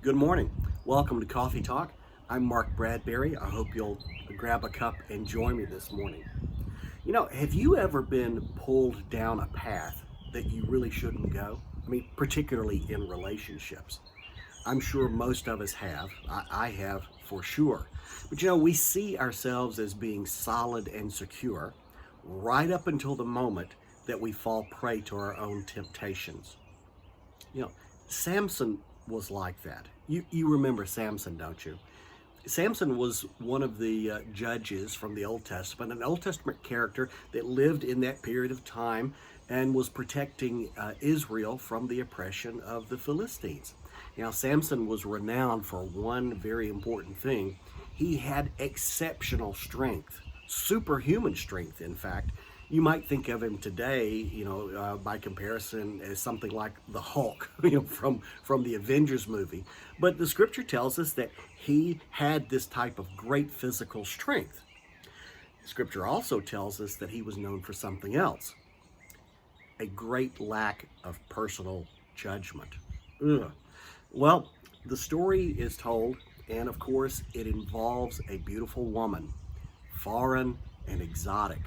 Good morning. Welcome to Coffee Talk. I'm Mark Bradberry. I hope you'll grab a cup and join me this morning. Have you ever been pulled down a path that you really shouldn't go? I mean, particularly in relationships. I'm sure most of us have. I have for sure. But we see ourselves as being solid and secure right up until the moment that we fall prey to our own temptations. You know, Samson was like that. You remember Samson, don't you? Samson was one of the judges from the Old Testament, an Old Testament character that lived in that period of time and was protecting Israel from the oppression of the Philistines. Now, Samson was renowned for one very important thing. He had exceptional strength, superhuman strength, in fact. You might think of him today, by comparison, as something like the Hulk, from the Avengers movie. But the scripture tells us that he had this type of great physical strength. Scripture also tells us that he was known for something else, a great lack of personal judgment. Ugh. Well, the story is told, and of course, it involves a beautiful woman, foreign and exotic.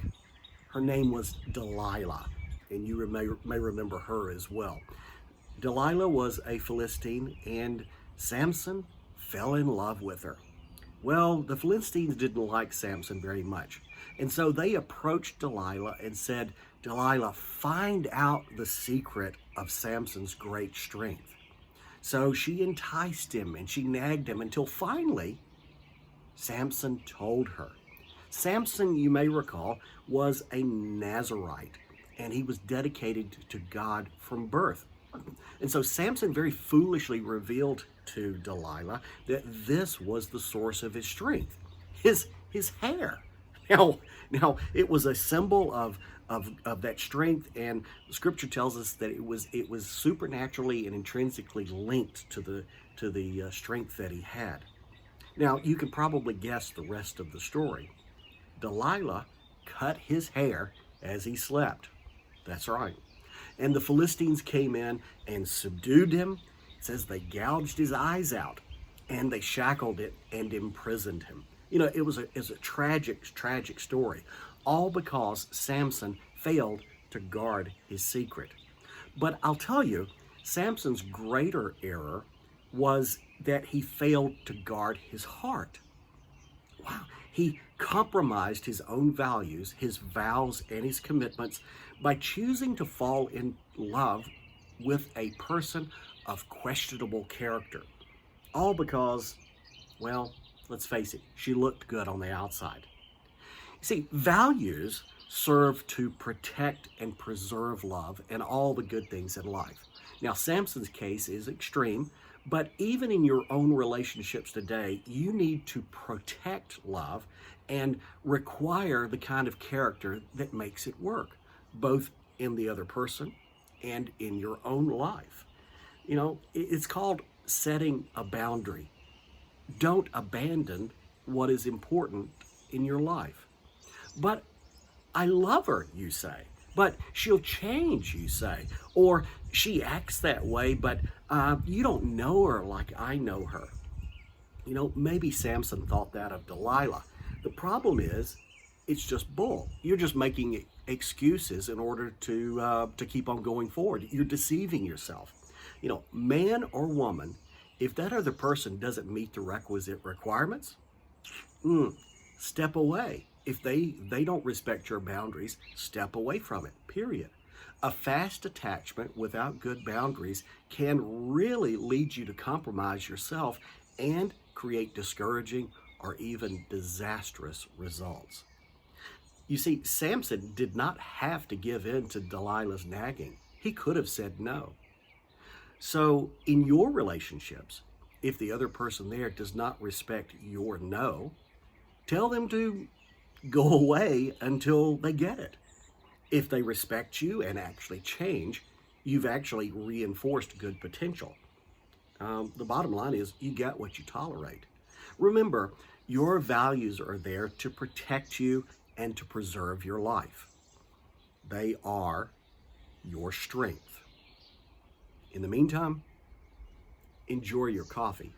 Her name was Delilah, and you may remember her as well. Delilah was a Philistine, and Samson fell in love with her. Well, the Philistines didn't like Samson very much, and so they approached Delilah and said, Delilah, find out the secret of Samson's great strength. So she enticed him and she nagged him until finally Samson told her. Samson, you may recall, was a Nazarite, and he was dedicated to God from birth. And so Samson very foolishly revealed to Delilah that this was the source of his strength, his hair. Now it was a symbol of that strength, and Scripture tells us that it was supernaturally and intrinsically linked to the strength that he had. Now you can probably guess the rest of the story. Delilah cut his hair as he slept. That's right. And the Philistines came in and subdued him. It says they gouged his eyes out and they shackled it and imprisoned him. It was a tragic story, all because Samson failed to guard his secret. But I'll tell you, Samson's greater error was that he failed to guard his heart. Wow. He compromised his own values, his vows, and his commitments by choosing to fall in love with a person of questionable character. All because, well, let's face it, she looked good on the outside. See, values serve to protect and preserve love and all the good things in life. Now, Samson's case is extreme, but even in your own relationships today, you need to protect love and require the kind of character that makes it work, both in the other person and in your own life. It's called setting a boundary. Don't abandon what is important in your life. But I love her, you say. But she'll change, you say. Or she acts that way, but you don't know her like I know her. Maybe Samson thought that of Delilah. The problem is, it's just bull. You're just making excuses in order to keep on going forward. You're deceiving yourself. Man or woman, if that other person doesn't meet the requisite requirements, step away. If they don't respect your boundaries, step away from it, period. A fast attachment without good boundaries can really lead you to compromise yourself and create discouraging or even disastrous results. You see, Samson did not have to give in to Delilah's nagging. He could have said no. So in your relationships, if the other person there does not respect your no, tell them to go away until they get it. If they respect you and actually change, you've actually reinforced good potential. The bottom line is you get what you tolerate. Remember, your values are there to protect you and to preserve your life. They are your strength. In the meantime, enjoy your coffee.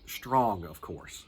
Strong, of course.